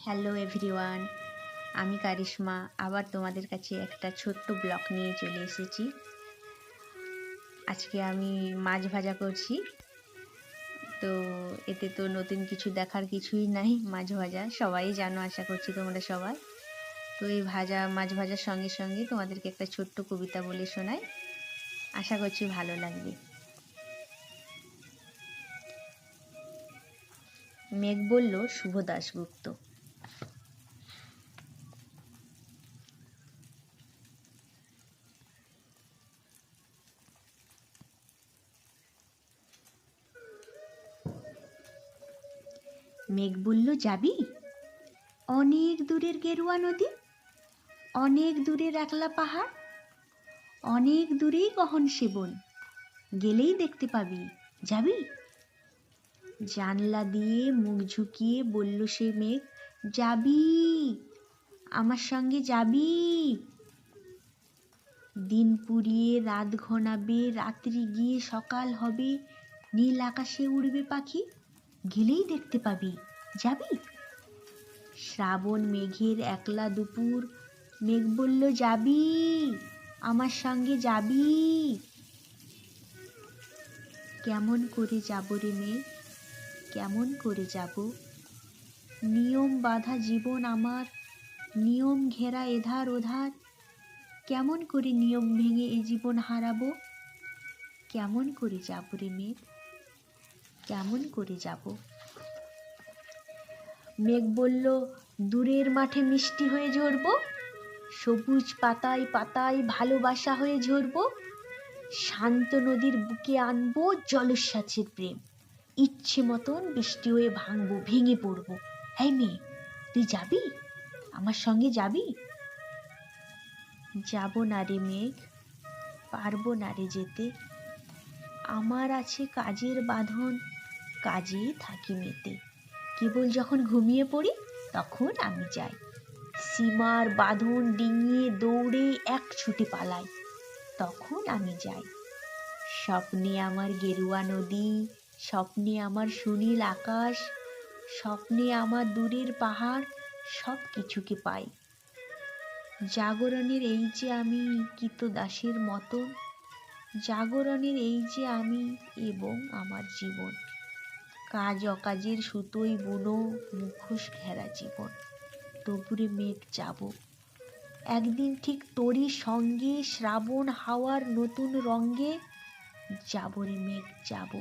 Hello everyone, আমি কারিশমা আবার তোমাদের কাছে একটা ছোট্ট ব্লগ নিয়ে চলে এসেছি। আজকে আমি মাছ ভাজা করছি। তো এতে তো নতুন কিছু দেখার কিছুই নাই, মাছ ভাজা সবাই জানো, আশা করছি তোমরা সবাই। তো এই মাছ ভাজার সঙ্গে সঙ্গে তোমাদেরকে একটা ছোট্ট কবিতা বলে শোনাই, আশা করছি ভালো লাগবে। মেঘ বলল শুভ দাশগুপ্ত। মেঘ বলল যাবি অনেক দূরের গেরুয়া নদী, অনেক দূরের একলা পাহাড়, অনেক দূরেই গহন সেবন, গেলেই দেখতে পাবি, যাবি? জানলা দিয়ে মুখ ঝুঁকিয়ে বলল সে মেঘ, যাবি, আমার সঙ্গে যাবি। দিন পুড়িয়ে রাত ঘনাবে, রাত্রি গিয়ে সকাল হবে, নীল আকাশে উড়বে পাখি, গেলেই দেখতে পাবি, যাবি? শ্রাবণ মেঘের একলা দুপুর, মেঘ বলল যাবি, আমার সঙ্গে যাবি। কেমন করে যাব রে মেঘ, কেমন করে যাব? নিয়ম বাঁধা জীবন আমার, নিয়ম ঘেরা এধার ওধার, কেমন করে নিয়ম ভেঙে এ জীবন হারাবো? কেমন করে যাব রে মেঘ, কেমন করে যাব? মেঘ বলল দূরের মাঠে মিষ্টি হয়ে ঝরবো, সবুজ পাতায় পাতায় ভালোবাসা হয়ে ঝরবো, শান্ত নদীর বুকে আনবো জলোচ্ছ্বাসের প্রেম, ইচ্ছে মতন বৃষ্টি হয়ে ভাঙবো, ভেঙে পড়বো। এই মেয়ে, তুই যাবি, আমার সঙ্গে যাবি? যাব না রে মেঘ, পারবো না রে যেতে, আমার আছে কাজের বাঁধন, কাজেই থাকি মেতে, কেবল যখন ঘুমিয়ে পড়ি তখন আমি যাই, সীমার বাঁধন ডিঙিয়ে দৌড়ে এক ছুটে পালাই, তখন আমি যাই। স্বপ্নে আমার গেরুয়া নদী, স্বপ্নে আমার সুনীল আকাশ, স্বপ্নে আমার দূরের পাহাড়, সব কিছুকে পাই। জাগরণের এই যে আমি কৃতদাসের মতন, জাগরণের এই যে আমি এবং আমার জীবন, কাজ অকাজের সুতোই বুনো মুখোশ ঘেরা জীবন, তবুরে মেঘ যাব, একদিন ঠিক তোরই সঙ্গে শ্রাবণ হাওয়ার নতুন রঙ্গে, যাব রে মেঘ যাব।